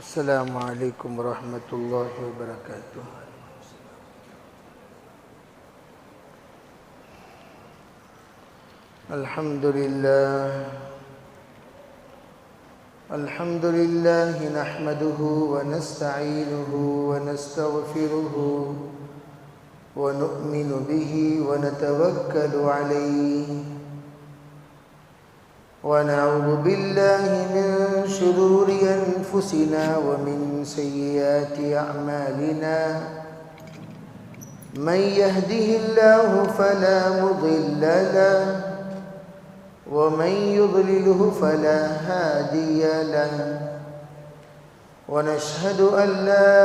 السلام علیکم ورحمۃ اللہ وبرکاتہ۔ الحمد للہ نحمده ونستعینه ونستغفره ونؤمن به ونتوکل علیہ ونعوذ باللہ من شرور انفسنا ومن سیئات اعمالنا من يهده الله فلا مضل له ومن يضلله فلا هادي له ونشهد أن لا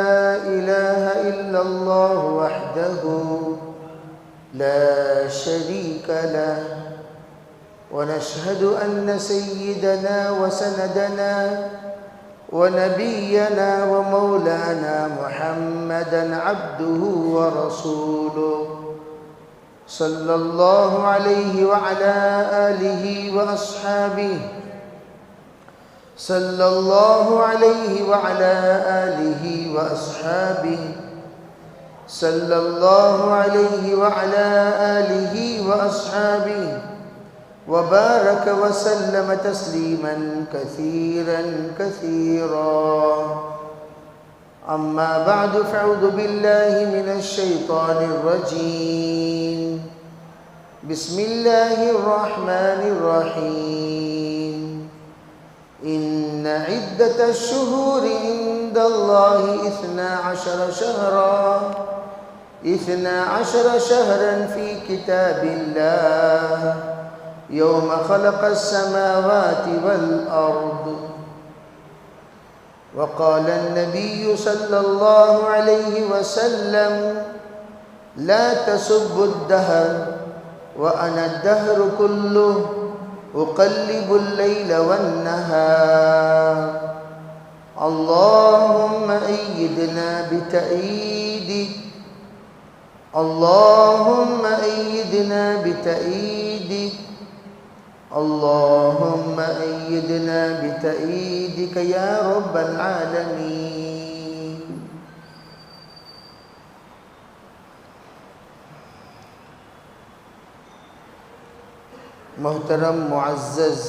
إله إلا الله وحده لا شريك له ونشهد أن سيدنا وسندنا ونبينا ومولانا محمدا عبده ورسوله صلى الله عليه وعلى آله وأصحابه صلى الله عليه وعلى آله وأصحابه صلى الله عليه وعلى آله وأصحابه وبارك وسلم تسليما كثيرا كثيرا أما بعد فأعوذ بالله من الشيطان الرجيم بسم الله الرحمن الرحيم إن عدة الشهور عند الله 12 شهرا في كتاب الله يوم خلق السماوات والأرض وقال النبي صلى الله عليه وسلم لا تسبوا الدهر وأنا الدهر كله أقلب الليل والنهار اللهم أيدنا بتأييدك اللهم أيدنا بتأييدك اللهم أيدنا بتأييدك يا رب العالمين۔ محترم معزز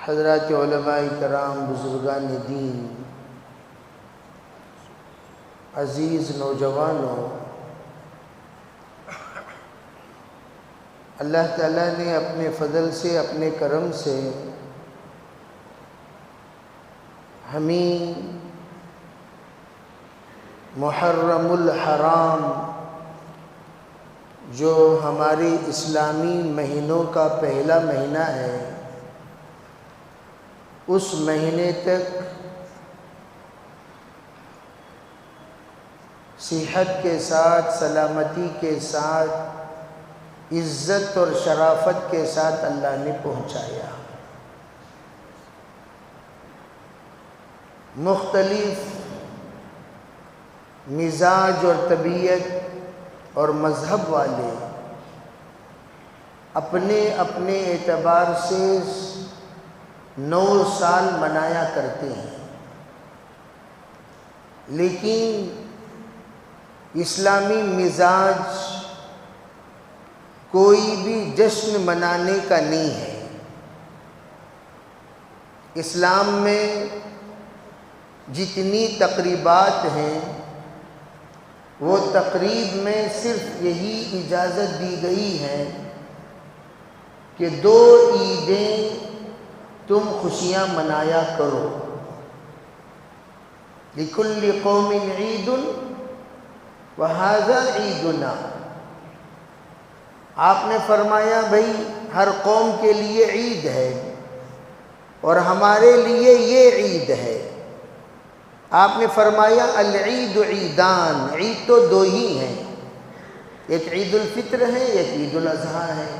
حضرات علماء کرام، بزرگان دین، عزیز نوجوانوں، اللہ تعالیٰ نے اپنے فضل سے، اپنے کرم سے ہمیں محرم الحرام، جو ہمارے اسلامی مہینوں کا پہلا مہینہ ہے، اس مہینے تک صحت کے ساتھ، سلامتی کے ساتھ، عزت اور شرافت کے ساتھ اللہ نے پہنچایا۔ مختلف مزاج اور طبیعت اور مذہب والے اپنے اپنے اعتبار سے 9 سال منایا کرتے ہیں، لیکن اسلامی مزاج کوئی بھی جشن منانے کا نہیں ہے۔ اسلام میں جتنی تقریبات ہیں، وہ تقریب میں صرف یہی اجازت دی گئی ہے کہ 2 عیدیں تم خوشیاں منایا کرو۔ لِكُلِّ قَوْمٍ عِيدٌ وَهَذَا عِيدُنَا۔ آپ نے فرمایا بھئی ہر قوم کے لیے عید ہے اور ہمارے لیے یہ عید ہے۔ آپ نے فرمایا العید عیدان، عید تو 2 ہی ہیں، ایک عید الفطر ہے، ایک عید الاضحیٰ ہے۔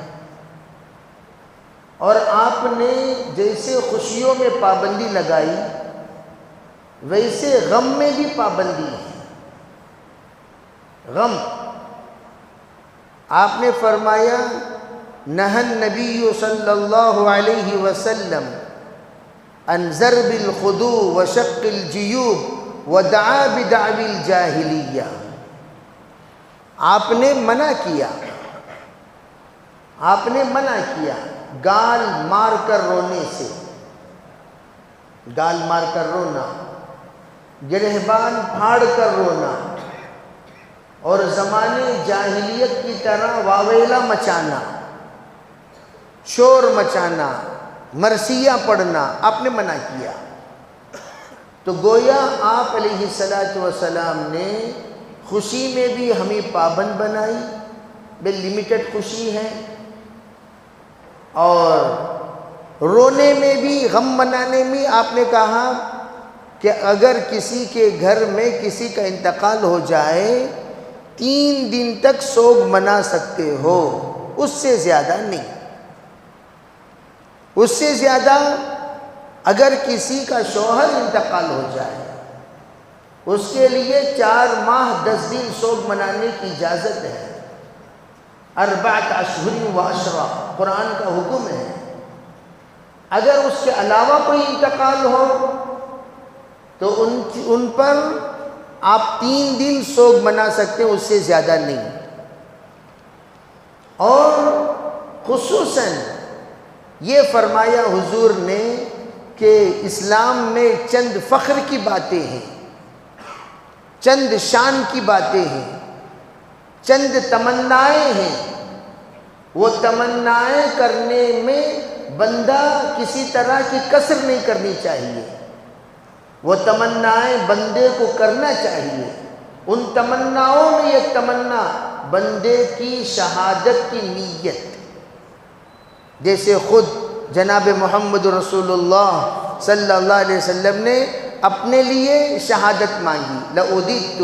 اور آپ نے جیسے خوشیوں میں پابندی لگائی، ویسے غم میں بھی پابندی ہے۔ غم آپ نے فرمایا نہى النبی صلی اللہ علیہ وسلم عن ضرب الخدو وشق الجیوب ودعا بدعوی الجاہلیہ. آپ نے منع کیا، آپ نے منع کیا گال مار کر رونے سے، گال مار کر رونا، گریبان پھاڑ کر رونا، اور زمانے جاہلیت کی طرح واویلا مچانا، شور مچانا، مرثیہ پڑھنا آپ نے منع کیا. تو گویا آپ علیہ السلام نے خوشی میں بھی ہمیں پابند بنائی، بے لمیٹڈ خوشی ہے، اور رونے میں بھی، غم منانے میں آپ نے کہا کہ اگر کسی کے گھر میں کسی کا انتقال ہو جائے 3 دن تک سوگ منا سکتے ہو، اس سے زیادہ نہیں. اس سے زیادہ اگر کسی کا شوہر انتقال ہو جائے اس کے لیے 4 ماہ 10 دن سوگ منانے کی اجازت ہے. 4 اشہر و عشرہ قرآن کا حکم ہے. اگر اس کے علاوہ کوئی انتقال ہو تو ان پر آپ 3 دن سوگ منا سکتے ہیں، اس سے زیادہ نہیں. اور خصوصاً یہ فرمایا حضور نے کہ اسلام میں چند فخر کی باتیں ہیں، چند شان کی باتیں ہیں، چند تمنائیں ہیں. وہ تمنائیں کرنے میں بندہ کسی طرح کی کسر نہیں کرنی چاہیے، وہ تمنائیں بندے کو کرنا چاہیے. ان تمناؤں میں ایک تمنا بندے کی شہادت کی نیت، جیسے خود جناب محمد رسول اللہ صلی اللہ علیہ وسلم نے اپنے لیے شہادت مانگی. لَأُدِدْتُ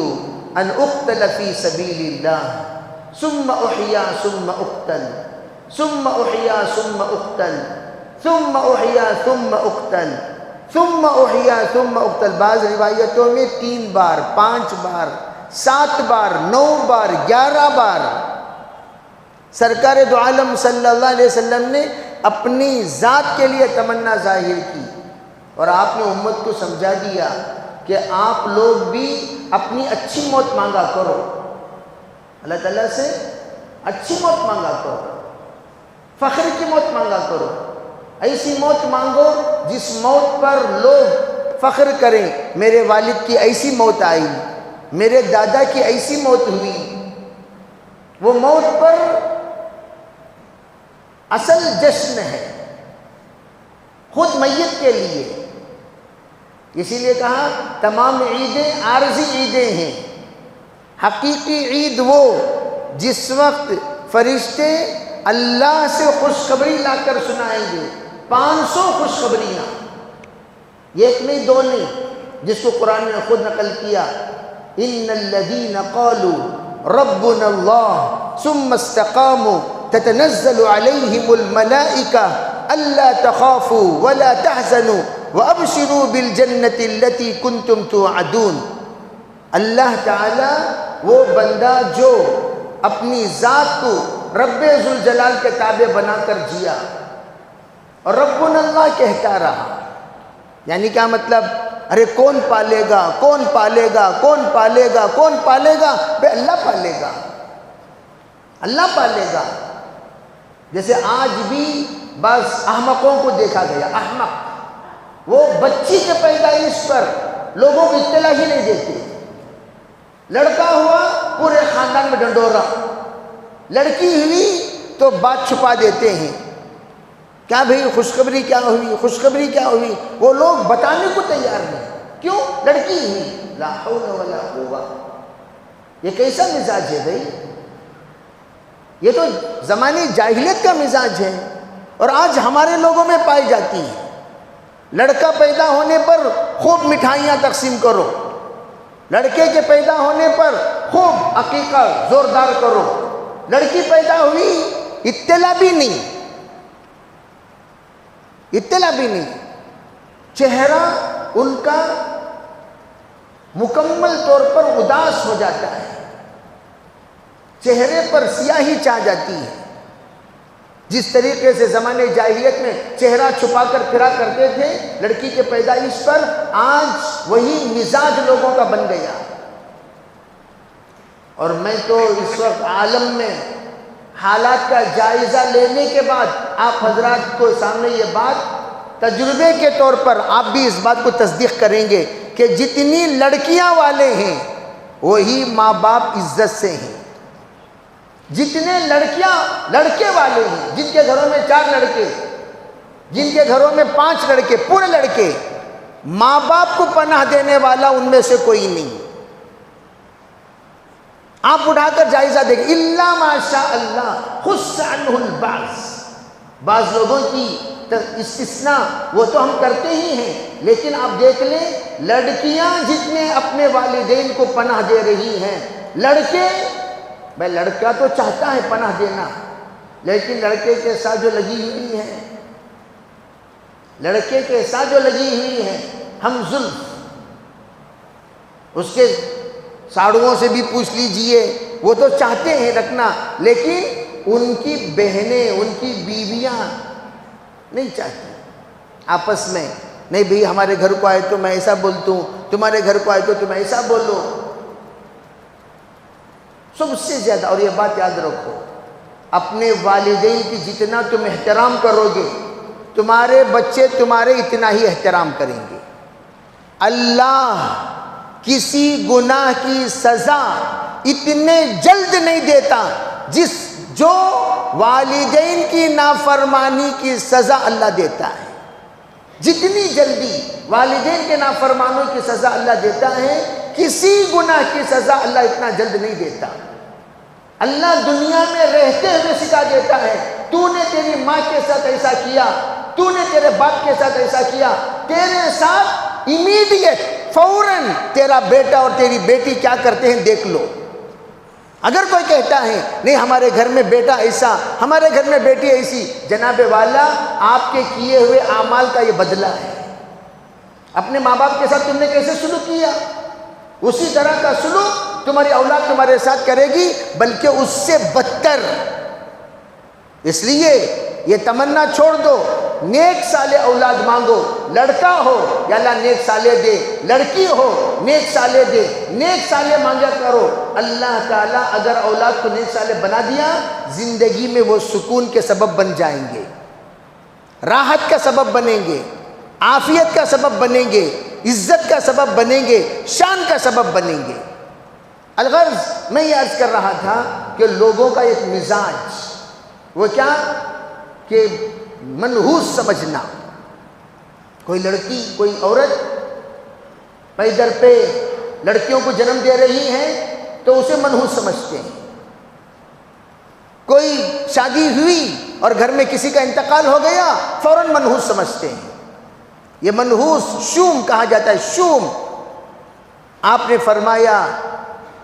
أَنْ أُقْتَلَ فِي سَبِيلِ اللَّهِ ثُمَّ أُحْيَا ثُمَّ أُقْتَلْ ثُمَّ أُحْيَا ثُمَّ أُقْتَلْ ثُمَّ أُحْيَا ثُمَّ أُقْتَلْ ثُمَّ أُحْيَا ثُمَّ أُقْتَلْ. بعض روایتوں میں 3 بار، 5 بار، 7 بار، 9 بار، 11 بار سرکار دو عالم صلی اللہ علیہ وسلم نے اپنی ذات کے لیے تمنا ظاہر کی، اور آپ نے امت کو سمجھا دیا کہ آپ لوگ بھی اپنی اچھی موت مانگا کرو، اللہ تعالیٰ سے اچھی موت مانگا کرو، فخر کی موت مانگا کرو. ایسی موت مانگو جس موت پر لوگ فخر کریں، میرے والد کی ایسی موت آئی، میرے دادا کی ایسی موت ہوئی. وہ موت پر اصل جشن ہے خود میت کے لیے. اسی لیے کہا تمام عیدیں عارضی عیدیں ہیں. حقیقی عید وہ جس وقت فرشتے اللہ سے خوشخبری لا کر سنائیں گے. 500 خوشخبریاں، ایک نہیں 2 نہیں، جس کو قرآن نے خود نقل کیا. ان الذین قالوا ربنا اللہ ثم استقاموا تتنزل علیہم الملائکہ الا تخافوا ولا تحزنوا وابشروا بالجنۃ التی کنتم توعدون. اللہ تعالی وہ بندہ جو اپنی ذات کو رب ذوالجلال کے تابع بنا کر جیا اور ربنا اللہ کہتا رہا. یعنی کیا مطلب؟ ارے کون پالے گا، کون پالے گا، کون پالے گا، کون پالے گا؟ بے اللہ پالے گا، اللہ پالے گا. جیسے آج بھی بعض احمقوں کو دیکھا گیا، احمق وہ بچی کے پیدائش پر لوگوں کو اطلاع ہی نہیں دیتے. لڑکا ہوا پورے خاندان میں ڈنڈورا، لڑکی ہوئی تو بات چھپا دیتے ہیں. کیا بھئی خوشخبری کیا ہوئی، خوشخبری کیا ہوئی؟ وہ لوگ بتانے کو تیار نہیں. کیوں؟ لڑکی ہوئی. لا حول ولا قوہ. یہ کیسا مزاج ہے بھئی؟ یہ تو زمانے جاہلیت کا مزاج ہے، اور آج ہمارے لوگوں میں پائی جاتی ہے. لڑکا پیدا ہونے پر خوب مٹھائیاں تقسیم کرو، لڑکے کے پیدا ہونے پر خوب عقیقہ زوردار کرو. لڑکی پیدا ہوئی اطلاع بھی نہیں، اطلاع بھی نہیں. چہرہ ان کا مکمل طور پر اداس ہو جاتا ہے، چہرے پر سیاہی چھا جاتی ہے. جس طریقے سے زمانے جاہلیت میں چہرہ چھپا کر پھرا کرتے تھے لڑکی کے پیدائش پر، آج وہی مزاج لوگوں کا بن گیا۔ اور میں تو اس وقت عالم میں حالات کا جائزہ لینے کے بعد آپ حضرات کو سامنے یہ بات تجربے کے طور پر آپ بھی اس بات کو تصدیق کریں گے کہ جتنی لڑکیاں والے ہیں وہی ماں باپ عزت سے ہیں، جتنے لڑکیاں لڑکے والے ہیں، جن کے گھروں میں 4 لڑکے، جن کے گھروں میں 5 لڑکے، پورے لڑکے، ماں باپ کو پناہ دینے والا ان میں سے کوئی نہیں۔ آپ اٹھا کر جائزہ دیکھیں، الا ماشاء اللہ خص عنہ البعض، بعض لوگوں کی استثناء وہ تو ہم کرتے ہی ہیں، لیکن آپ دیکھ لیں لڑکیاں جتنے اپنے والدین کو پناہ دے رہی ہیں، لڑکے بھائی لڑکا تو چاہتا ہے پناہ دینا، لیکن لڑکے کے ساتھ جو لگی ہوئی ہے، لڑکے کے ساتھ جو لگی ہوئی ہے ہم زلف، اس کے ساڑھوؤں سے بھی پوچھ لیجئے، وہ تو چاہتے ہیں رکھنا، لیکن ان کی بہنیں، ان کی بیویاں نہیں چاہتی آپس میں، نہیں بھئی ہمارے گھر کو آئے تو میں ایسا بولتا ہوں، تمہارے گھر کو آئے تو تم ایسا بولو۔ سب سے زیادہ، اور یہ بات یاد رکھو، اپنے والدین کی جتنا تم احترام کرو گے تمہارے بچے تمہارے اتنا ہی احترام کریں گے۔ اللہ کسی گناہ کی سزا اتنے جلد نہیں دیتا جو والدین کی نافرمانی کی سزا اللہ دیتا ہے۔ جتنی جلدی والدین کے نافرمانوں کی سزا اللہ دیتا ہے، کسی گناہ کی سزا اللہ اتنا جلد نہیں دیتا۔ اللہ دنیا میں رہتے ہوئے سکھا دیتا ہے، تو نے تیری ماں کے ساتھ ایسا کیا، تو نے تیرے باپ کے ساتھ ایسا کیا، تیرے ساتھ امیڈیٹ فوراً تیرا بیٹا اور تیری بیٹی کیا کرتے ہیں دیکھ لو۔ اگر کوئی کہتا ہے نہیں ہمارے گھر میں بیٹا ایسا، ہمارے گھر میں بیٹی ایسی، جناب والا آپ کے کیے ہوئے اعمال کا یہ بدلہ ہے۔ اپنے ماں باپ کے ساتھ تم نے کیسے سلوک کیا، اسی طرح کا سلوک تمہاری اولاد تمہارے ساتھ کرے گی، بلکہ اس سے بدتر۔ اس لیے یہ تمنا چھوڑ دو، نیک صالح اولاد مانگو، لڑکا ہو یا اللہ نیک صالح دے، لڑکی ہو نیک صالح دے، نیک صالح مانگا کرو۔ اللہ تعالیٰ اگر اولاد کو نیک صالح بنا دیا، زندگی میں وہ سکون کے سبب بن جائیں گے، راحت کا سبب بنیں گے، عافیت کا سبب بنیں گے، عزت کا سبب بنیں گے، شان کا سبب بنیں گے۔ الغرض میں یہ عرض کر رہا تھا کہ لوگوں کا ایک مزاج، وہ کیا کہ منحوس سمجھنا، کوئی لڑکی کوئی عورت پیدر پہ لڑکیوں کو جنم دے رہی ہے تو اسے منحوس سمجھتے ہیں، کوئی شادی ہوئی اور گھر میں کسی کا انتقال ہو گیا فوراً منحوس سمجھتے ہیں۔ یہ منحوس شوم کہا جاتا ہے، شوم۔ آپ نے فرمایا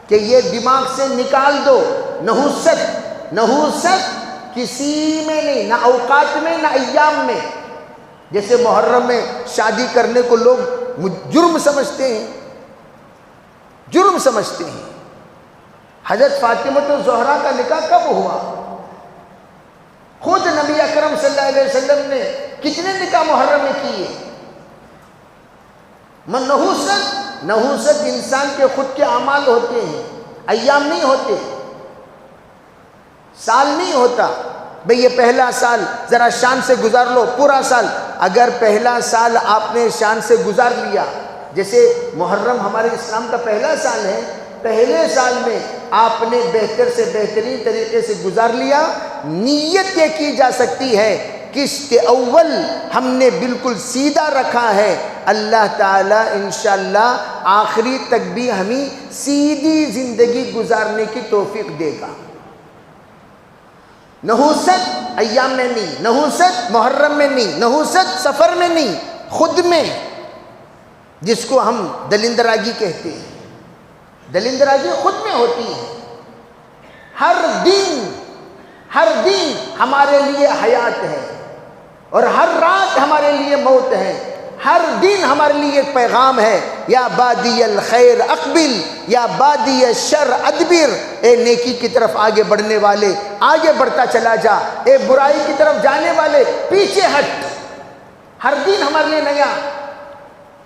کہ یہ دماغ سے نکال دو، نحوست کسی میں نہیں، نہ اوقات میں نہ ایام میں۔ جیسے محرم میں شادی کرنے کو لوگ جرم سمجھتے ہیں، جرم سمجھتے ہیں۔ حضرت فاطمہ الزہرا کا نکاح کب ہوا؟ خود نبی اکرم صلی اللہ علیہ وسلم نے کتنے نکاح محرم میں کیے؟ نحوست انسان کے خود کے اعمال ہوتے ہیں، ایام نہیں ہوتے، سال نہیں ہوتا۔ بھئی یہ پہلا سال ذرا شان سے گزار لو، پورا سال۔ اگر پہلا سال آپ نے شان سے گزار لیا، جیسے محرم ہمارے اسلام کا پہلا سال ہے، پہلے سال میں آپ نے بہتر سے بہترین طریقے سے گزار لیا، نیت یہ کی جا سکتی ہے قسط اول ہم نے بالکل سیدھا رکھا ہے، اللہ تعالیٰ انشاءاللہ آخری تک بھی ہمیں سیدھی زندگی گزارنے کی توفیق دے گا۔ نحوست ایام میں نہیں، نحوست محرم میں نہیں، نحوست سفر میں نہیں، خود میں، جس کو ہم دلندراگی کہتے ہیں۔ دلندراگی خود میں ہوتی ہے۔ ہر دن ہمارے لیے حیات ہے، اور ہر رات ہمارے لیے موت ہے۔ ہر دن ہمارے لیے ایک پیغام ہے، یا بادی الخیر اقبل یا بادی الشر ادبر، اے نیکی کی طرف آگے بڑھنے والے آگے بڑھتا چلا جا، اے برائی کی طرف جانے والے پیچھے ہٹ۔ ہر دن ہمارے لیے نیا،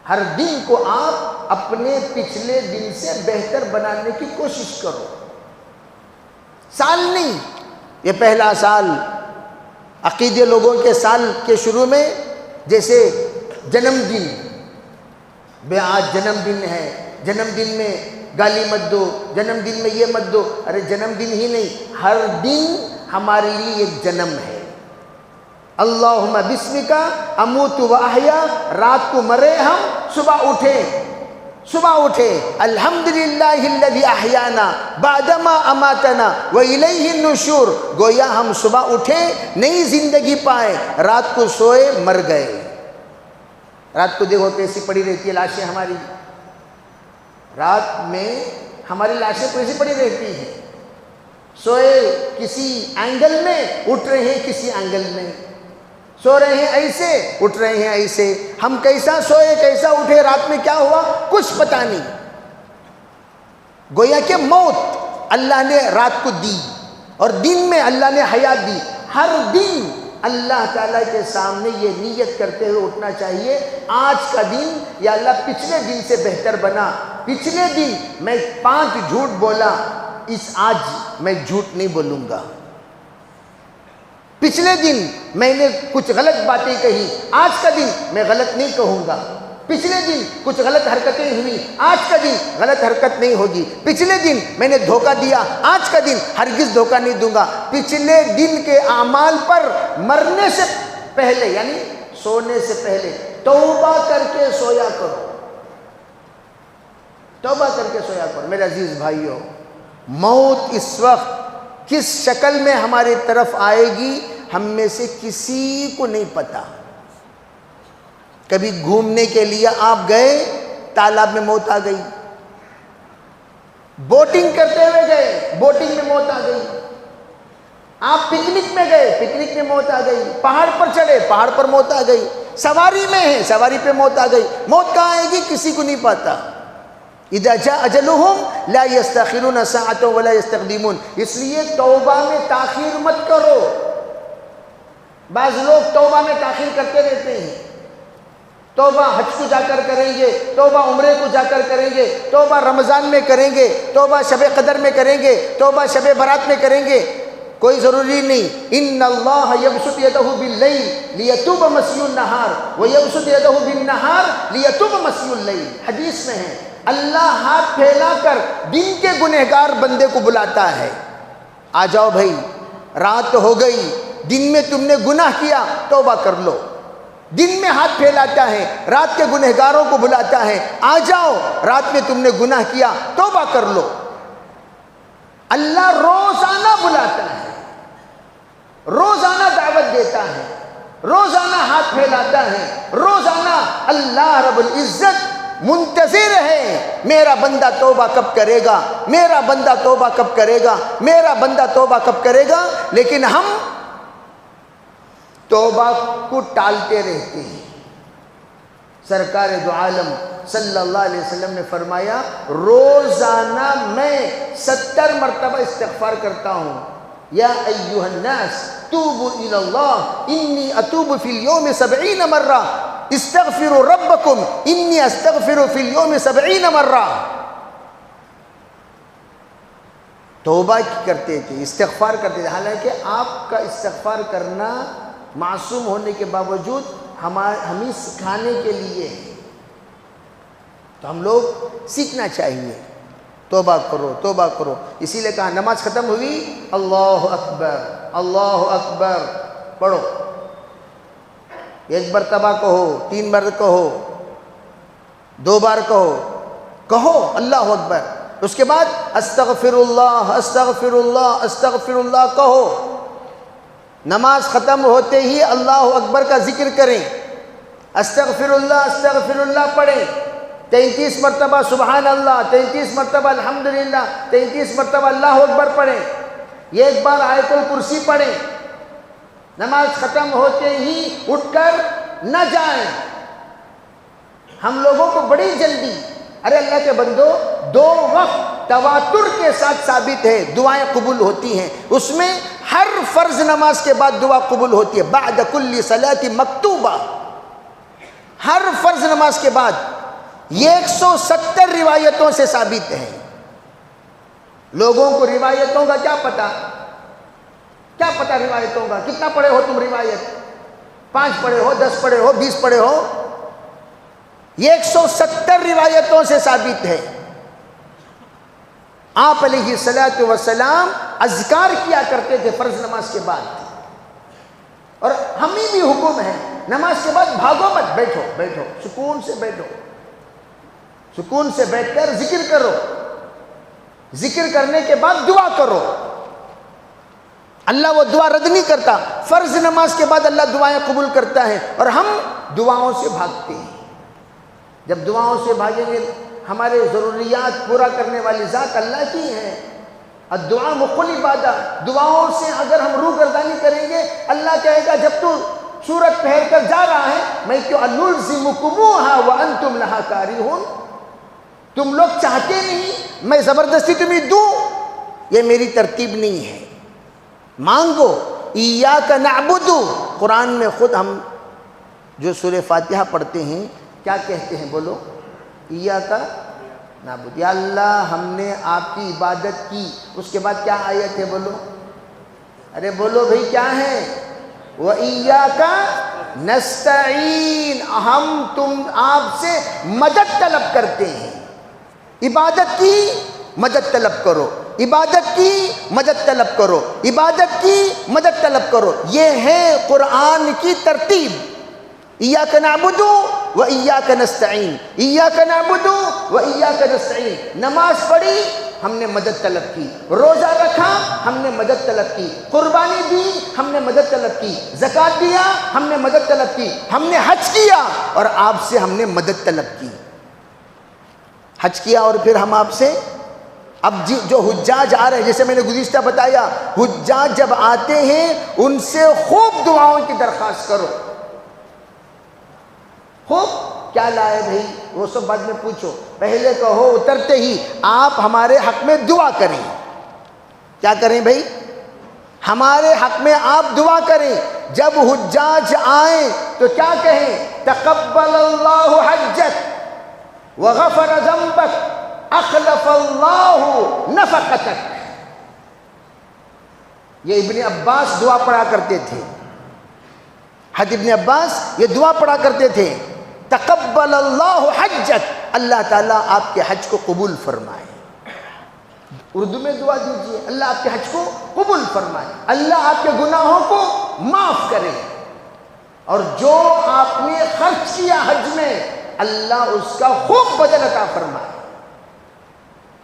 ہر دن کو آپ اپنے پچھلے دن سے بہتر بنانے کی کوشش کرو۔ سال نہیں، یہ پہلا سال عقیدے لوگوں کے سال کے شروع میں جیسے جنم دن، بے آج جنم دن ہے، جنم دن میں گالی مت دو، جنم دن میں یہ مت دو، ارے جنم دن ہی نہیں، ہر دن ہمارے لیے ایک جنم ہے۔ اللہم بسمک اموت و احیا، رات کو مرے ہم صبح اٹھے الحمدللہ الذی احیانا بعدما اماتنا والیہ النشور، گویا ہم صبح اٹھے نئی زندگی پائے، رات کو سوئے مر گئے۔ رات کو دیکھو کیسی پڑی رہتی ہے لاشیں ہماری، رات میں ہماری لاشیں کیسی پڑی رہتی ہیں، سوئے کسی اینگل میں اٹھ رہے ہیں کسی اینگل میں، سو رہے ہیں ایسے اٹھ رہے ہیں ایسے، ہم کیسا سوئے کیسا اٹھے، رات میں کیا ہوا کچھ پتہ نہیں۔ گویا کہ موت اللہ نے رات کو دی اور دن میں اللہ نے حیات دی۔ ہر دن اللہ تعالیٰ کے سامنے یہ نیت کرتے ہوئے اٹھنا چاہیے، آج کا دن یا اللہ پچھلے دن سے بہتر بنا، پچھلے دن میں 5 جھوٹ بولا، آج میں جھوٹ نہیں بولوں گا، پچھلے دن میں نے کچھ غلط باتیں کہی، آج کا دن میں غلط نہیں کہوں گا، پچھلے دن کچھ غلط حرکتیں ہوئی، آج کا دن غلط حرکت نہیں ہوگی، پچھلے دن میں نے دھوکہ دیا، آج کا دن ہرگز دھوکہ نہیں دوں گا۔ پچھلے دن کے اعمال پر مرنے سے پہلے یعنی سونے سے پہلے توبہ کر کے سویا کرو، توبہ کر کے سویا کرو۔ میرے عزیز بھائیو، موت اس وقت کس شکل میں ہماری طرف آئے گی ہم میں سے کسی کو نہیں پتا۔ کبھی گھومنے کے لیے آپ گئے، تالاب میں موت آ گئی، بوٹنگ کرتے ہوئے گئے، بوٹنگ میں موت آ گئی، آپ پکنک میں گئے، پکنک میں موت آ گئی، پہاڑ پر چڑھے، پہاڑ پر موت آ گئی، سواری میں ہیں، سواری پہ موت آ گئی، موت کہاں آئے گی کسی کو نہیں پتا۔ اذا جاء اجلهم لا يستأخرون ساعة ولا يستقدمون، اس لیے توبہ میں تاخیر مت کرو۔ بعض لوگ توبہ میں تاخیر کرتے رہتے ہیں، توبہ حج کو جا کر کریں گے، توبہ عمرے کو جا کر کریں گے، توبہ رمضان میں کریں گے، توبہ شب قدر میں کریں گے، توبہ شب برات میں کریں گے، کوئی ضروری نہیں۔ ان اللہ یبسط یدہ باللیل لیتوب مسیء النہار ویبسط یدہ بالنہار لیتوب مسیء اللیل، حدیث میں ہے اللہ ہاتھ پھیلا کر دن کے گنہگار بندے کو بلاتا ہے، آ جاؤ بھائی، رات ہو گئی، دن میں تم نے گناہ کیا، توبہ کر لو۔ دن میں ہاتھ پھیلاتا ہے، رات کے گنہگاروں کو بلاتا ہے، آ جاؤ، رات میں تم نے گناہ کیا، توبہ کر لو۔ اللہ روزانہ بلاتا ہے، روزانہ دعوت دیتا ہے، روزانہ ہاتھ پھیلاتا ہے، روزانہ اللہ رب العزت منتظر ہے میرا بندہ توبہ کب کرے گا، میرا بندہ توبہ کب کرے گا، میرا بندہ توبہ کب کرے گا۔ لیکن ہم توبہ کو ٹالتے رہتے ہیں۔ سرکار دو عالم صلی اللہ علیہ وسلم نے فرمایا روزانہ میں 70 مرتبہ استغفار کرتا ہوں، یا ایھا الناس توبوا الی اللہ انی اتوب فی اليوم 70 مرہ، استغفروا ربکم انی استغفر فی اليوم 70 مرہ۔ توبہ کرتے تھے، استغفار کرتے تھے، حالانکہ آپ کا استغفار کرنا معصوم ہونے کے باوجود ہمیں سکھانے کے لیے ہے، تو ہم لوگ سیکھنا چاہیے، توبہ کرو توبہ کرو۔ اسی لیے کہا نماز ختم ہوئی اللہ اکبر اللہ اکبر پڑھو، 1 مرتبہ کہو، 3 بار کہو، 2 بار کہو اللہ اکبر، اس کے بعد استغفر اللہ استغفر اللہ استغفر اللہ کہو۔ نماز ختم ہوتے ہی اللہ اکبر کا ذکر کریں، استغفر اللہ پڑھیں، 33 مرتبہ سبحان اللہ، 33 مرتبہ الحمدللہ، 33 مرتبہ اللہ اکبر پڑھیں، 1 بار آیت الکرسی پڑھیں۔ نماز ختم ہوتے ہی اٹھ کر نہ جائیں، ہم لوگوں کو بڑی جلدی. ارے اللہ کے بندو، 2 وقت تواتر کے ساتھ ثابت ہے دعائیں قبول ہوتی ہیں. اس میں ہر فرض نماز کے بعد دعا قبول ہوتی ہے. بعد کل صلاۃ مکتوبہ، ہر فرض نماز کے بعد. یہ 170 روایتوں سے ثابت ہے. لوگوں کو روایتوں کا کیا پتا؟ کیا پتا روایتوں کا؟ کتنا پڑھے ہو تم روایت؟ 5 پڑھے ہو، 10 پڑھے ہو، 20 پڑھے ہو؟ یہ 170 روایتوں سے ثابت ہے. آپ علیہ الصلوۃ والسلام اذکار کیا کرتے تھے فرض نماز کے بعد. اور ہمیں بھی حکم ہے نماز کے بعد بھاگو مت، بیٹھو بیٹھو، سکون سے بیٹھو، سکون سے بیٹھ کر ذکر کرو. ذکر کرنے کے بعد دعا کرو. اللہ وہ دعا رد نہیں کرتا. فرض نماز کے بعد اللہ دعائیں قبول کرتا ہے، اور ہم دعاؤں سے بھاگتے ہیں. جب دعاؤں سے بھاگیں گے، ہمارے ضروریات پورا کرنے والی ذات اللہ کی ہے. الدعاء مخل عبادہ. دعاؤں سے اگر ہم روگردانی کریں گے، اللہ کہے گا جب تو صورت پہن کر جا رہا ہے، میں کیوں انلزمکموہا وانتم لہا کارہون. تم لوگ چاہتے نہیں، میں زبردستی تمہیں دوں، یہ میری ترتیب نہیں ہے. مانگو. ایاک نعبد. قرآن میں خود ہم جو سورہ فاتحہ پڑھتے ہیں کیا کہتے ہیں؟ بولو. ایاک نعبد، یا اللہ ہم نے آپ کی عبادت کی. اس کے بعد کیا آیت ہے؟ بولو. ارے بولو بھئی، کیا ہے؟ وَإِيَّاكَ نَسْتَعِينُ. ہم آپ سے مدد طلب کرتے ہیں. عبادت کی مدد طلب کرو، عبادت کی مدد طلب کرو، عبادت کی مدد طلب کرو. یہ ہے قرآن کی ترتیب. ایاک نعبد و ایاک نستعین، ایاک نعبد و ایاک نستعین. نماز پڑھی، ہم نے مدد طلب کی. روزہ رکھا، ہم نے مدد طلب کی. قربانی دی، ہم نے مدد طلب کی. زکوٰۃ دیا، ہم نے مدد طلب کی. ہم نے حج کیا اور آپ سے ہم نے مدد طلب کی. حج کیا اور پھر ہم آپ سے، اب جو حجاج آ رہے ہیں، جیسے میں نے گزشتہ بتایا، حجاج جب آتے ہیں ان سے خوب دعاؤں کی درخواست کرو. خوب کیا لائے بھائی وہ سب بعد میں پوچھو. پہلے کہو اترتے ہی آپ ہمارے حق میں دعا کریں. کیا کریں بھائی؟ ہمارے حق میں آپ دعا کریں. جب حجاج آئیں تو کیا کہیں؟ تقبل اللہ حجک وغفر ذنبک اخلف اللہ نفقتک. یہ ابن عباس دعا پڑھا کرتے تھے. حضرت ابن عباس یہ دعا پڑھا کرتے تھے، تقبل اللہ حجک، اللہ تعالیٰ آپ کے حج کو قبول فرمائے. اردو میں دعا دیجئے، اللہ آپ کے حج کو قبول فرمائے، اللہ آپ کے گناہوں کو معاف کرے، اور جو آپ نے خرچ کیا حج میں اللہ اس کا خوب بدل عطا فرمائے.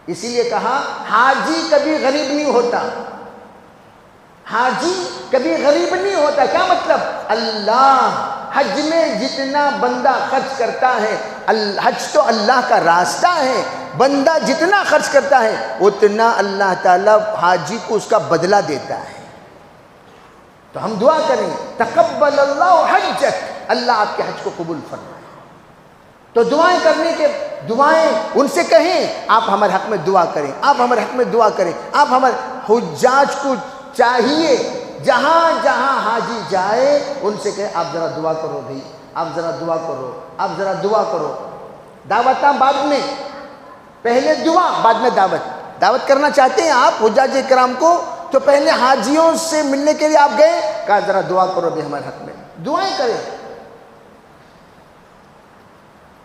اسی لیے کہا حاجی کبھی غریب نہیں ہوتا. حاجی کبھی غریب نہیں ہوتا. کیا مطلب؟ اللہ حج میں جتنا بندہ خرچ کرتا ہے، حج تو اللہ کا راستہ ہے، بندہ جتنا خرچ کرتا ہے اتنا اللہ تعالیٰ حاجی کو اس کا بدلہ دیتا ہے. تو ہم دعا کریں تقبل اللہ حجک، اللہ آپ کے حج کو قبول فرمائے. تو دعائیں کرنے کے دعائیں ان سے کہیں آپ ہمارے حق میں دعا کریں، آپ ہمارے حق میں دعا کریں. آپ ہمارے حجاج کو چاہیے جہاں جہاں حاجی جائے ان سے کہیں آپ ذرا دعا کرو بھائی، آپ ذرا دعا کرو، آپ ذرا دعا کرو. دعوتاں بعد میں، پہلے دعا بعد میں دعوت. دعوت کرنا چاہتے ہیں آپ حجاج کرام کو تو پہلے حاجیوں سے ملنے کے لیے آپ گئے، کہا ذرا دعا کرو بھائی ہمارے حق میں. دعائیں کریں.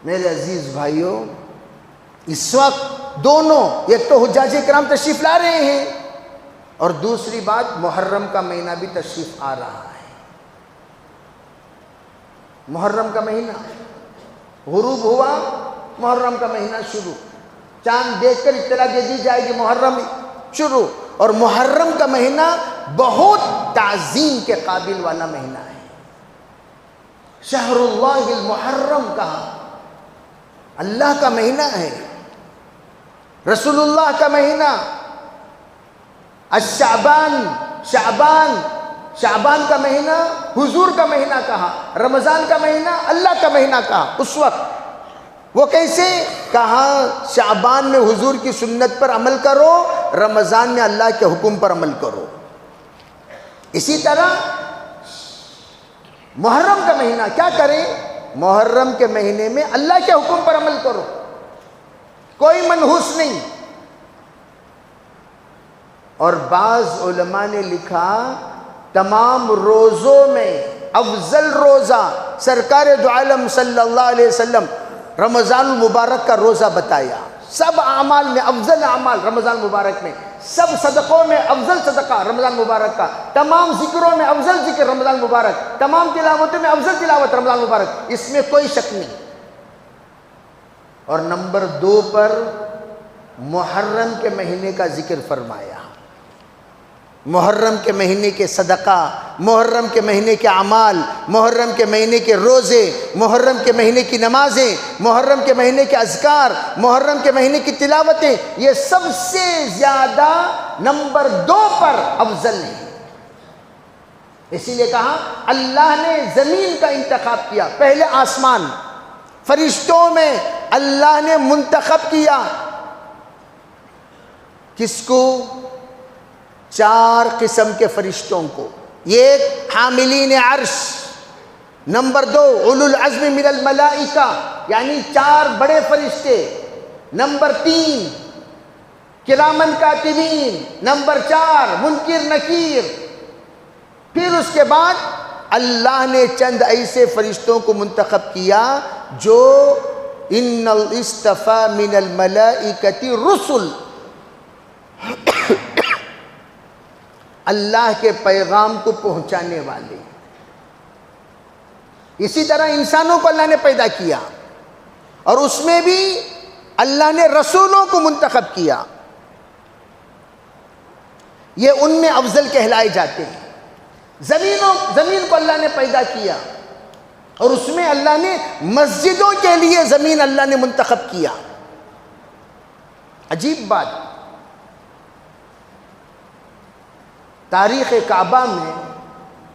میرے عزیز بھائیوں، اس وقت دونوں، ایک تو حجاج کرام تشریف لا رہے ہیں اور دوسری بات محرم کا مہینہ بھی تشریف آ رہا ہے. محرم کا مہینہ غروب ہوا، محرم کا مہینہ شروع. چاند دیکھ کر اطلاع دے دی جائے گی محرم شروع. اور محرم کا مہینہ بہت تعظیم کے قابل والا مہینہ ہے. شہر اللہ المحرم کہا، اللہ کا مہینہ ہے، رسول اللہ کا مہینہ. شعبان کا مہینہ حضور کا مہینہ کہا، رمضان کا مہینہ اللہ کا مہینہ کہا. اس وقت وہ کیسے؟ کہا شعبان میں حضور کی سنت پر عمل کرو، رمضان میں اللہ کے حکم پر عمل کرو۔ اسی طرح محرم کا مہینہ کیا کریں؟ محرم کے مہینے میں اللہ کے حکم پر عمل کرو، کوئی منحوس نہیں۔ اور بعض علماء نے لکھا تمام روزوں میں افضل روزہ سرکار دو عالم صلی اللہ علیہ وسلم رمضان المبارک کا روزہ بتایا۔ سب اعمال میں افضل اعمال رمضان مبارک میں، سب صدقوں میں افضل صدقہ رمضان مبارک کا، تمام ذکروں میں افضل ذکر رمضان مبارک، تمام تلاوتوں میں افضل تلاوت رمضان مبارک، اس میں کوئی شک نہیں۔ اور نمبر 2 پر محرم کے مہینے کا ذکر فرمایا۔ محرم کے مہینے کے صدقہ، محرم کے مہینے کے اعمال، محرم کے مہینے کے روزے، محرم کے مہینے کی نمازیں، محرم کے مہینے کے اذکار، محرم کے مہینے کی تلاوتیں، یہ سب سے زیادہ نمبر 2 پر افضل ہیں۔ اسی لیے کہا اللہ نے زمین کا انتخاب کیا، پہلے آسمان، فرشتوں میں اللہ نے منتخب کیا کس کو؟ 4 قسم کے فرشتوں کو۔ ایک حاملین عرش، نمبر 2 اولو العزم من الملائکہ یعنی 4 بڑے فرشتے، نمبر 3 کرامن کاتبین، نمبر 4 منکر نکیر۔ پھر اس کے بعد اللہ نے چند ایسے فرشتوں کو منتخب کیا جو ان الاصطفى من الملائکۃ رسل، اللہ کے پیغام کو پہنچانے والے۔ اسی طرح انسانوں کو اللہ نے پیدا کیا اور اس میں بھی اللہ نے رسولوں کو منتخب کیا، یہ ان میں افضل کہلائے جاتے ہیں۔ زمین کو اللہ نے پیدا کیا اور اس میں اللہ نے مسجدوں کے لیے زمین اللہ نے منتخب کیا۔ عجیب بات، تاریخ کعبہ میں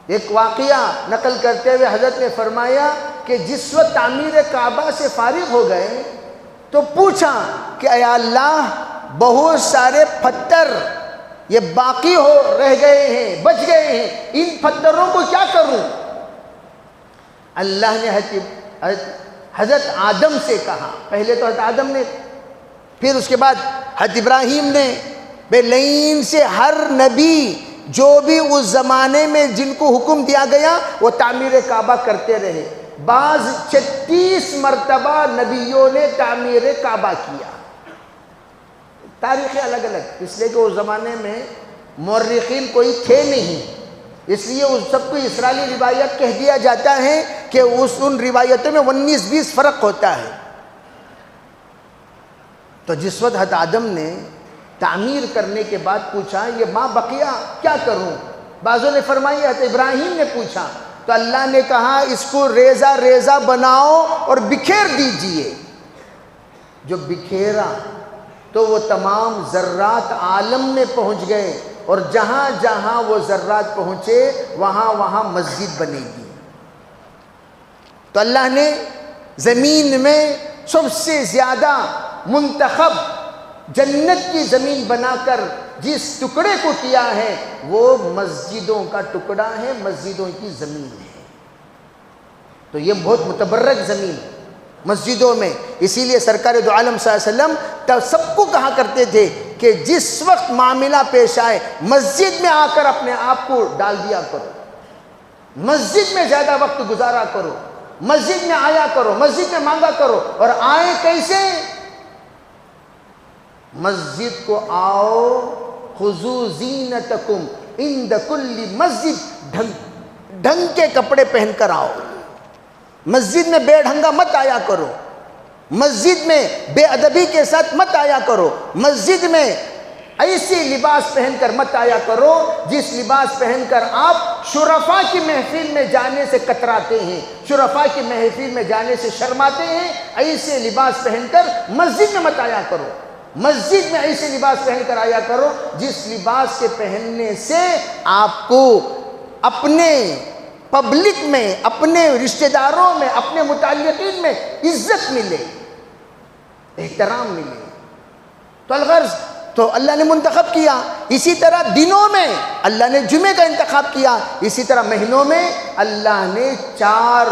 ایک واقعہ نقل کرتے ہوئے حضرت نے فرمایا کہ جس وقت تعمیر کعبہ سے فارغ ہو گئے تو پوچھا کہ اے اللہ بہت سارے پتھر یہ باقی رہ گئے ہیں، بچ گئے ہیں، ان پتھروں کو کیا کروں؟ اللہ نے حضرت آدم سے کہا، پہلے تو حضرت آدم نے، پھر اس کے بعد حضرت ابراہیم نے، بے لین سے ہر نبی جو بھی اس زمانے میں جن کو حکم دیا گیا وہ تعمیر کعبہ کرتے رہے۔ بعض 36 مرتبہ نبیوں نے تعمیر کعبہ کیا۔ تاریخیں الگ الگ، اس لیے کہ اس زمانے میں مورخین کوئی تھے نہیں، اس لیے اس سب کو اسرائیلی روایت کہہ دیا جاتا ہے کہ ان روایتوں میں 19-20 فرق ہوتا ہے۔ تو جس وقت حضرت آدم نے تعمیر کرنے کے بعد پوچھا یہ ماں بقیہ کیا کروں؟ بعضوں نے فرمایا حضرت ابراہیم نے پوچھا تو اللہ نے کہا اس کو ریزہ ریزہ بناؤ اور بکھیر دیجئے۔ جو بکھیرا تو وہ تمام ذرات عالم میں پہنچ گئے اور جہاں جہاں وہ ذرات پہنچے وہاں وہاں مسجد بنے گی۔ تو اللہ نے زمین میں سب سے زیادہ منتخب جنت کی زمین بنا کر جس ٹکڑے کو کیا ہے وہ مسجدوں کا ٹکڑا ہے، مسجدوں کی زمین ہے۔ تو یہ بہت متبرک زمین مسجدوں میں، اسی لیے سرکار دو عالم صلی اللہ علیہ وسلم سب کو کہا کرتے تھے کہ جس وقت معاملہ پیش آئے مسجد میں آ کر اپنے آپ کو ڈال دیا کرو، مسجد میں زیادہ وقت گزارا کرو، مسجد میں آیا کرو، مسجد میں مانگا کرو۔ اور آئے کیسے؟ مسجد کو آؤ، خذو زینتکم عند کل مسجد، ڈھنگ کے کپڑے پہن کر آؤ، مسجد میں بے ڈھنگا مت آیا کرو، مسجد میں بے ادبی کے ساتھ مت آیا کرو، مسجد میں ایسی لباس پہن کر مت آیا کرو جس لباس پہن کر آپ شرفاء کی محفل میں جانے سے کتراتے ہیں، شرفاء کی محفل میں جانے سے شرماتے ہیں۔ ایسے لباس پہن کر مسجد میں مت آیا کرو، مسجد میں ایسے لباس پہن کر آیا کرو جس لباس کے پہننے سے آپ کو اپنے پبلک میں، اپنے رشتہ داروں میں، اپنے متعلقین میں عزت ملے، احترام ملے. تو الغرض تو اللہ نے منتخب کیا. اسی طرح دنوں میں اللہ نے جمعے کا انتخاب کیا. اسی طرح مہینوں میں اللہ نے 4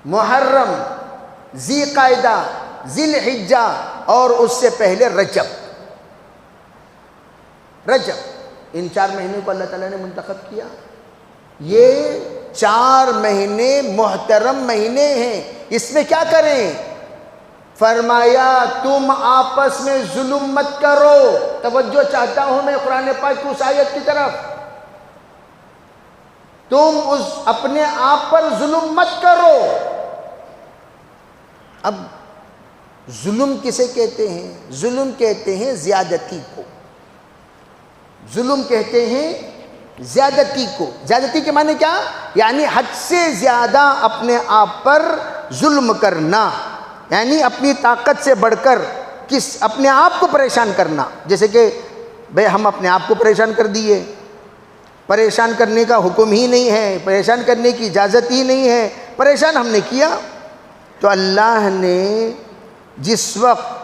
محرم، ذی قعدہ، ذی الحجہ اور اس سے پہلے رجب، ان 4 مہینوں کو اللہ تعالیٰ نے منتخب کیا. یہ 4 مہینے محترم مہینے ہیں. اس میں کیا کریں؟ فرمایا تم آپس میں ظلم مت کرو. توجہ چاہتا ہوں میں قرآن پاک کی اس آیت کی طرف. تم اپنے آپ پر ظلم مت کرو. اب ظلم کسے کہتے ہیں؟ ظلم کہتے ہیں زیادتی کو. ظلم کہتے ہیں زیادتی کو. زیادتی کے معنی کیا؟ یعنی حد سے زیادہ اپنے آپ پر ظلم کرنا، یعنی اپنی طاقت سے بڑھ کر اپنے آپ کو پریشان کرنا. جیسے کہ بھئی ہم اپنے آپ کو پریشان کر دیے. پریشان کرنے کا حکم ہی نہیں ہے، پریشان کرنے کی اجازت ہی نہیں ہے، پریشان ہم نے کیا. تو اللہ نے جس وقت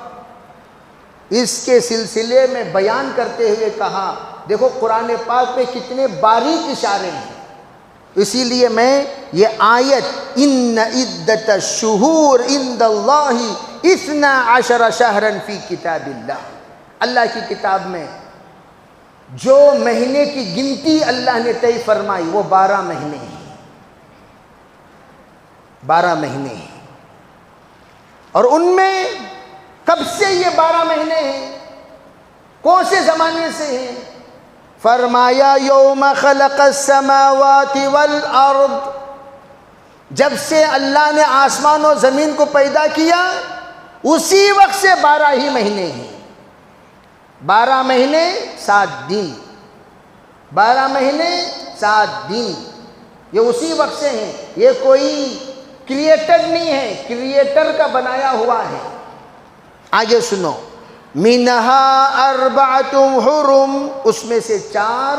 اس کے سلسلے میں بیان کرتے ہوئے کہا، دیکھو قرآن پاک میں کتنے باریک اشارے ہیں. اسی لیے میں یہ آیت ان عدت الشہور عند اللہ 12 شہرا فی کتاب اللہ، اللہ کی کتاب میں جو مہینے کی گنتی اللہ نے طے فرمائی وہ 12 مہینے ہیں. 12 مہینے ہیں. اور ان میں کب سے یہ 12 مہینے ہیں؟ کون سے زمانے سے ہیں؟ فرمایا یوم خلق السماوات والارض، جب سے اللہ نے آسمان و زمین کو پیدا کیا اسی وقت سے 12 ہی مہینے ہیں. 12 مہینے 7 دن، 12 مہینے 7 دن، یہ اسی وقت سے ہیں. یہ کوئی کریٹر نہیں ہے، کریٹر کا بنایا ہوا ہے. آگے سنو، منہا 4 حرم، اس میں سے 4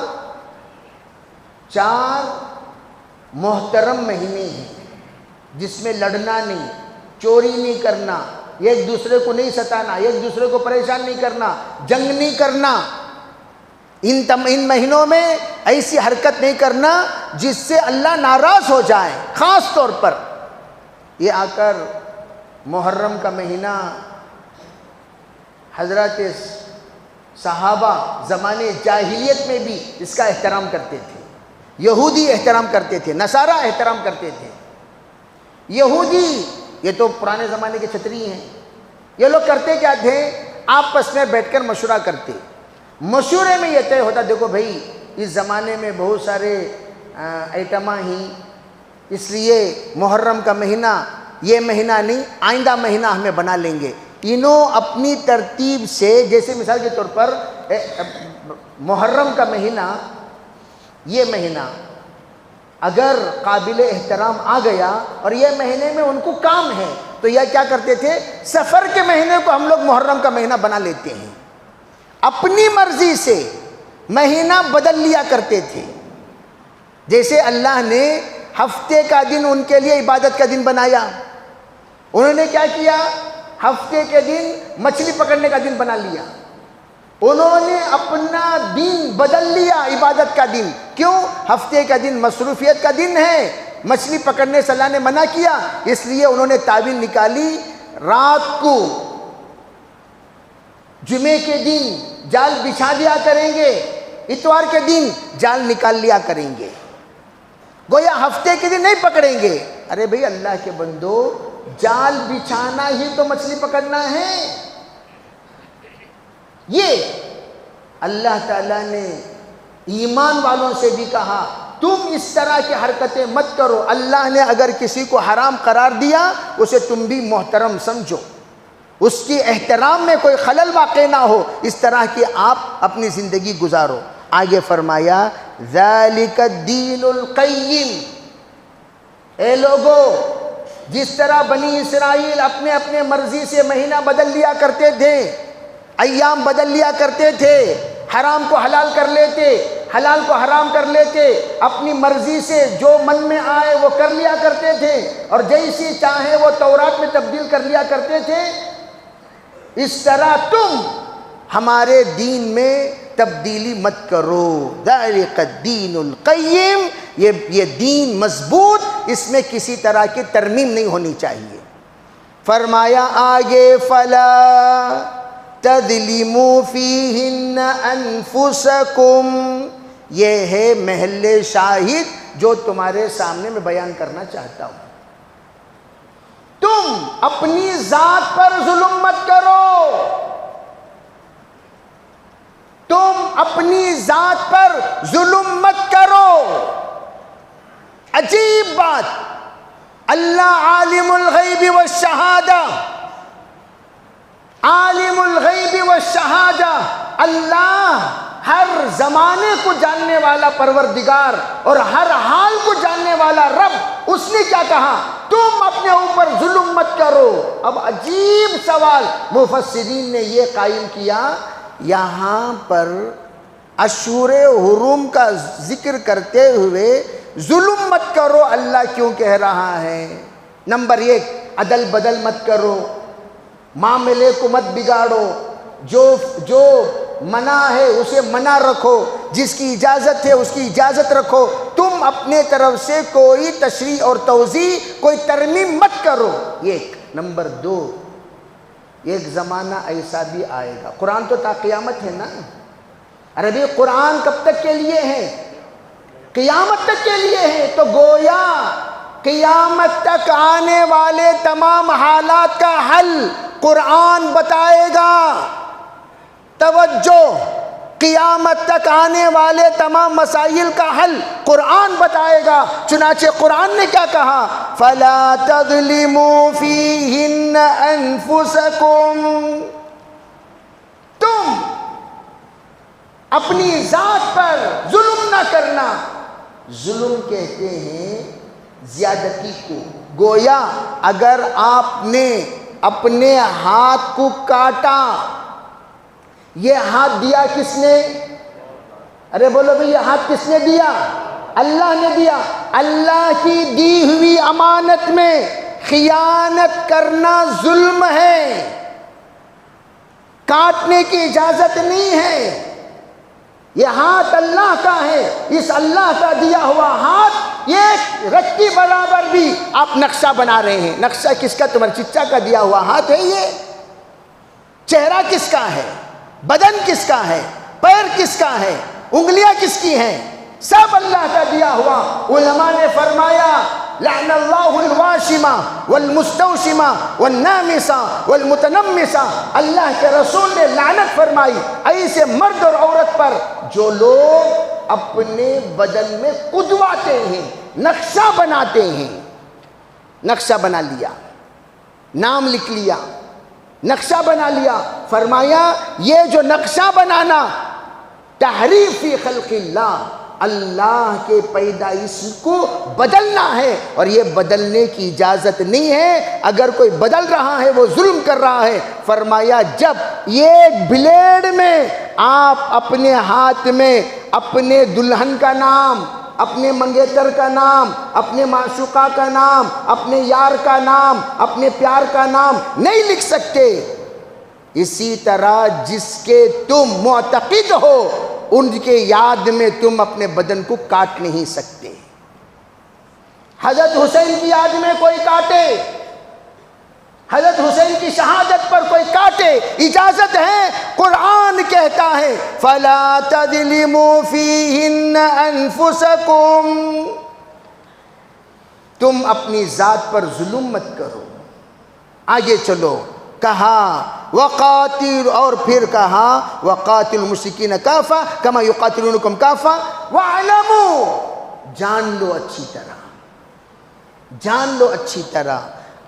محترم مہینے ہیں جس میں لڑنا نہیں، چوری نہیں کرنا، ایک دوسرے کو نہیں ستانا، ایک دوسرے کو پریشان نہیں کرنا، جنگ نہیں کرنا. ان مہینوں میں ایسی حرکت نہیں کرنا جس سے اللہ ناراض ہو جائے. خاص طور پر یہ آ کر محرم کا مہینہ حضرات صحابہ زمانے جاہلیت میں بھی اس کا احترام کرتے تھے. یہودی احترام کرتے تھے، نصارہ احترام کرتے تھے. یہودی یہ تو پرانے زمانے کے چھتری ہیں. یہ لوگ کرتے کیا تھے؟ آپس میں بیٹھ کر مشورہ کرتے. مشورے میں یہ طے ہوتا، دیکھو بھائی اس زمانے میں بہت سارے ایٹماں ہیں، اس لیے محرم کا مہینہ یہ مہینہ نہیں، آئندہ مہینہ ہمیں بنا لیں گے. انہوں اپنی ترتیب سے، جیسے مثال کے طور پر محرم کا مہینہ، یہ مہینہ اگر قابل احترام آ گیا اور یہ مہینے میں ان کو کام ہے تو یہ کیا کرتے تھے؟ سفر کے مہینے کو ہم لوگ محرم کا مہینہ بنا لیتے ہیں. اپنی مرضی سے مہینہ بدل لیا کرتے تھے. جیسے اللہ نے ہفتے کا دن ان کے لیے عبادت کا دن بنایا، انہوں نے کیا کیا؟ ہفتے کے دن مچھلی پکڑنے کا دن بنا لیا. انہوں نے اپنا دن بدل لیا، عبادت کا دن. کیوں؟ ہفتے کا دن مصروفیت کا دن ہے، مچھلی پکڑنے سے اللہ نے منع کیا، اس لیے انہوں نے تعویل نکالی رات کو جمعے کے دن جال بچھا دیا کریں گے، اتوار کے دن جال نکال لیا کریں گے، گویا ہفتے کے دن نہیں پکڑیں گے. ارے بھئی اللہ کے بندو، جال بچھانا ہی تو مچھلی پکڑنا ہے. یہ اللہ تعالیٰ نے ایمان والوں سے بھی کہا تم اس طرح کی حرکتیں مت کرو. اللہ نے اگر کسی کو حرام قرار دیا اسے تم بھی محترم سمجھو، اس کی احترام میں کوئی خلل واقع نہ ہو، اس طرح کی آپ اپنی زندگی گزارو. آگے فرمایا ذالک الدین القیم. اے لوگو، جس طرح بنی اسرائیل اپنے اپنے مرضی سے مہینہ بدل لیا کرتے تھے، ایام بدل لیا کرتے تھے، حرام کو حلال کر لیتے، حلال کو حرام کر لیتے، اپنی مرضی سے جو من میں آئے وہ کر لیا کرتے تھے، اور جیسی چاہے وہ تورات میں تبدیل کر لیا کرتے تھے، اس طرح تم ہمارے دین میں تبدیلی مت کرو۔ ذالک الدین القیم، یہ دین مضبوط، اس میں کسی طرح کی ترمیم نہیں ہونی چاہیے۔ فرمایا آگے فلا تظلموا فیہن انفسکم، یہ ہے محل شاہد جو تمہارے سامنے میں بیان کرنا چاہتا ہوں۔ تم اپنی ذات پر ظلم مت کرو، تم اپنی ذات پر ظلم مت کرو۔ عجیب بات، اللہ عالم الغیب والشہادہ، عالم الغیب والشہادہ، اللہ ہر زمانے کو جاننے والا پروردگار اور ہر حال کو جاننے والا رب، اس نے کیا کہا؟ تم اپنے اوپر ظلم مت کرو۔ اب عجیب سوال مفسرین نے یہ قائم کیا، یہاں پر اشہر حرم کا ذکر کرتے ہوئے ظلم مت کرو اللہ کیوں کہہ رہا ہے؟ نمبر ایک، عدل بدل مت کرو، معاملے کو مت بگاڑو، جو منع ہے اسے منع رکھو، جس کی اجازت ہے اس کی اجازت رکھو، تم اپنے طرف سے کوئی تشریح اور توضیح، کوئی ترمیم مت کرو، ایک۔ نمبر دو، ایک زمانہ ایسا بھی آئے گا، قرآن تو تا قیامت ہے نا، عربی قرآن کب تک کے لیے ہے؟ قیامت تک کے لیے ہے، تو گویا قیامت تک آنے والے تمام حالات کا حل قرآن بتائے گا۔ توجہ، قیامت تک آنے والے تمام مسائل کا حل قرآن بتائے گا۔ چنانچہ قرآن نے کیا کہا؟ فَلَا تَظْلِمُوا فِيهِنَّ أَنفُسَكُمْ، تم اپنی ذات پر ظلم نہ کرنا۔ ظلم کہتے ہیں زیادتی کو۔ گویا اگر آپ نے اپنے ہاتھ کو کاٹا، یہ ہاتھ دیا کس نے؟ ارے بولو بھئی، یہ ہاتھ کس نے دیا؟ اللہ نے دیا۔ اللہ کی دی ہوئی امانت میں خیانت کرنا ظلم ہے، کاٹنے کی اجازت نہیں ہے۔ یہ ہاتھ اللہ کا ہے، اس اللہ کا دیا ہوا ہاتھ ایک رتی برابر بھی آپ نقشہ بنا رہے ہیں۔ نقشہ کس کا؟ تمہارے چچا کا دیا ہوا ہاتھ ہے یہ۔ چہرہ کس کا ہے؟ بدن کس کا ہے؟ پیر کس کا ہے؟ انگلیاں کس کی ہیں؟ سب اللہ کا دیا ہوا۔ علماء نے فرمایا لعن اللہ الواشمہ والمستوشمہ والنامسہ والمتنمسہ، اللہ کے رسول نے لعنت فرمائی ایسے مرد اور عورت پر جو لوگ اپنے بدن میں قدواتے ہیں، نقشہ بناتے ہیں۔ نقشہ بنا لیا، نام لکھ لیا، نقشہ بنا لیا۔ فرمایا یہ جو نقشہ بنانا تحریف فی خلق اللہ، اللہ کے پیدائش کو بدلنا ہے، اور یہ بدلنے کی اجازت نہیں ہے۔ اگر کوئی بدل رہا ہے وہ ظلم کر رہا ہے۔ فرمایا جب یہ بلیڈ میں آپ اپنے ہاتھ میں اپنے دلہن کا نام، اپنے منگیتر کا نام، اپنے معشوقہ کا نام، اپنے یار کا نام، اپنے پیار کا نام نہیں لکھ سکتے، اسی طرح جس کے تم معتقد ہو ان کے یاد میں تم اپنے بدن کو کاٹ نہیں سکتے۔ حضرت حسین کی یاد میں کوئی کاٹے، حضرت حسین کی شہادت پر کوئی کاٹے، اجازت ہے۔ قرآن کہتا ہے فَلَا تَظْلِمُوا فِيهِنَّ أَنفُسَكُمْ، تم اپنی ذات پر ظلم مت کرو۔ آگے چلو، کہا وقاتل، اور پھر کہا وقاتل المشرکین کافہ کما یقاتلونکم کافہ وَاعْلَمُوا، جان لو اچھی طرح، جان لو اچھی طرح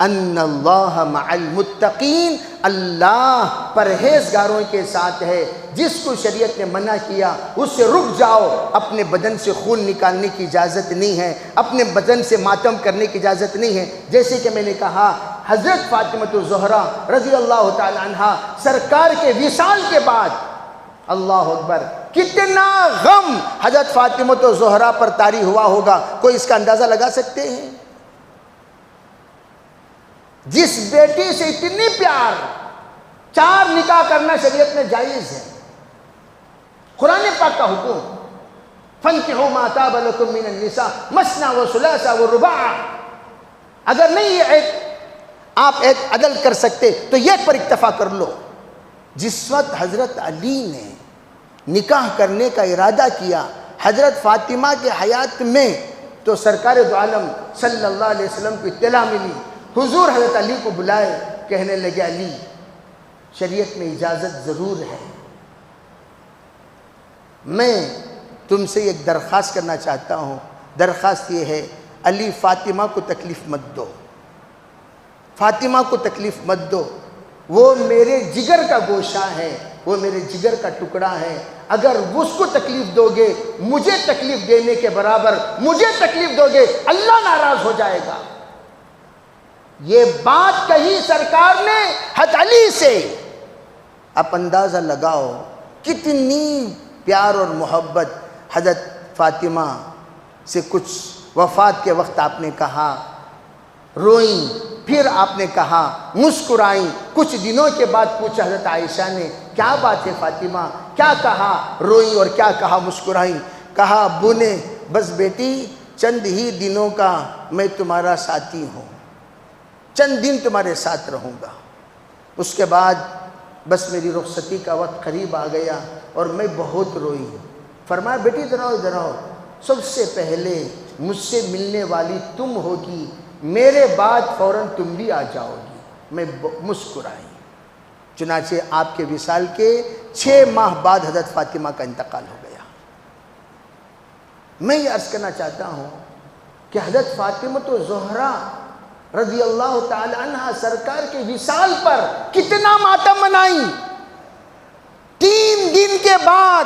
ان اللہ مع المتقین، اللہ پرہیزگاروں کے ساتھ ہے۔ جس کو شریعت نے منع کیا اس سے رک جاؤ۔ اپنے بدن سے خون نکالنے کی اجازت نہیں ہے، اپنے بدن سے ماتم کرنے کی اجازت نہیں ہے۔ جیسے کہ میں نے کہا حضرت فاطمہ الزہرا رضی اللہ تعالی عنہا سرکار کے وصال کے بعد اللہ اکبر، کتنا غم حضرت فاطمہ و زہرا پر طاری ہوا ہوگا، کوئی اس کا اندازہ لگا سکتے ہیں؟ جس بیٹی سے اتنی پیار، 4 نکاح کرنا شریعت میں جائز ہے، قرآن پاک کا حکم، فَانْكِحُوا مَا طَابَ لَكُم مِّنَ النِّسَاءِ مَثْنَىٰ وَثُلَاثَ وَرُبَاعَ۔ اگر نہیں آپ ایک عدل کر سکتے تو ایک پر اکتفا کر لو۔ جس وقت حضرت علی نے نکاح کرنے کا ارادہ کیا حضرت فاطمہ کے حیات میں، تو سرکار دو عالم صلی اللہ علیہ وسلم کو اطلاع ملی، حضور حضرت علی کو بلائے، کہنے لگے علی شریعت میں اجازت ضرور ہے، میں تم سے ایک درخواست کرنا چاہتا ہوں، درخواست یہ ہے علی فاطمہ کو تکلیف مت دو، فاطمہ کو تکلیف مت دو، وہ میرے جگر کا گوشہ ہے، وہ میرے جگر کا ٹکڑا ہے، اگر اس کو تکلیف دو گے مجھے تکلیف دینے کے برابر مجھے تکلیف دو گے، اللہ ناراض ہو جائے گا۔ یہ بات کہی سرکار نے حضرت علی سے، آپ اندازہ لگاؤ کتنی پیار اور محبت حضرت فاطمہ سے۔ کچھ وفات کے وقت آپ نے کہا، روئیں، پھر آپ نے کہا مسکرائیں، کچھ دنوں کے بعد پوچھا حضرت عائشہ نے کیا بات ہے فاطمہ، کیا کہا، روئیں اور کیا کہا، مسکرائیں؟ کہا ابو نے بس بیٹی چند ہی دنوں کا میں تمہارا ساتھی ہوں، چند دن تمہارے ساتھ رہوں گا، اس کے بعد بس میری رخصتی کا وقت قریب آ گیا اور میں بہت روئی۔ فرمایا بیٹی ادھر آؤ ادھر آؤ، سب سے پہلے مجھ سے ملنے والی تم ہوگی، میرے بعد فوراً تم بھی آ جاؤ گی۔ میں مسکرائی۔ چنانچہ آپ کے وصال کے 6 ماہ بعد حضرت فاطمہ کا انتقال ہو گیا۔ میں یہ عرض کرنا چاہتا ہوں کہ حضرت فاطمہ تو زہرا رضی اللہ تعالی عنہ سرکار کے وصال پر کتنا ماتم منائیں۔ 3 دن کے بعد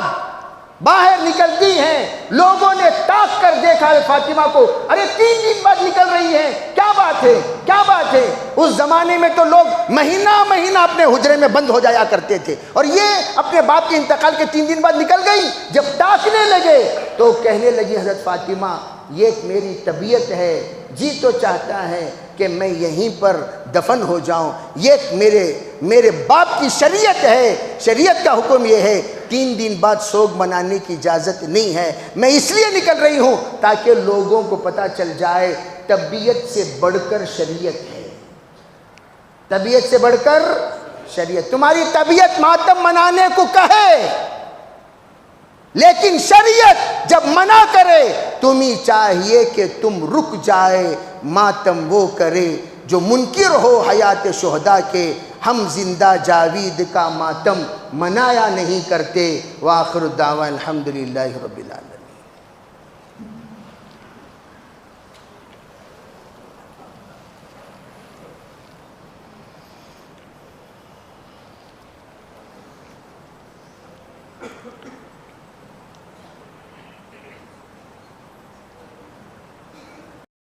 باہر نکلتی ہیں، لوگوں نے تاک کر دیکھا ہے فاطمہ کو، ارے 3 دن بعد نکل رہی ہیں، کیا بات ہے کیا بات ہے؟ اس زمانے میں تو لوگ مہینہ مہینہ اپنے حجرے میں بند ہو جایا کرتے تھے، اور یہ اپنے باپ کے انتقال کے 3 دن بعد نکل گئی۔ جب تاکنے لگے تو کہنے لگی حضرت فاطمہ یہ میری طبیعت ہے، جی تو چاہتا ہے کہ میں یہیں پر دفن ہو جاؤں، یہ میرے باپ کی شریعت ہے، شریعت کا حکم یہ ہے 3 دن بعد سوگ منانے کی اجازت نہیں ہے، میں اس لیے نکل رہی ہوں تاکہ لوگوں کو پتہ چل جائے طبیعت سے بڑھ کر شریعت ہے، طبیعت سے بڑھ کر شریعت۔ تمہاری طبیعت ماتم منانے کو کہے لیکن شریعت جب منع کرے تمہیں چاہیے کہ تم رک جائے، ماتم وہ کرے جو منکر ہو حیات شہداء کے، ہم زندہ جاوید کا ماتم منایا نہیں کرتے۔ وآخر الدعوان الحمدللہ رب العالمین۔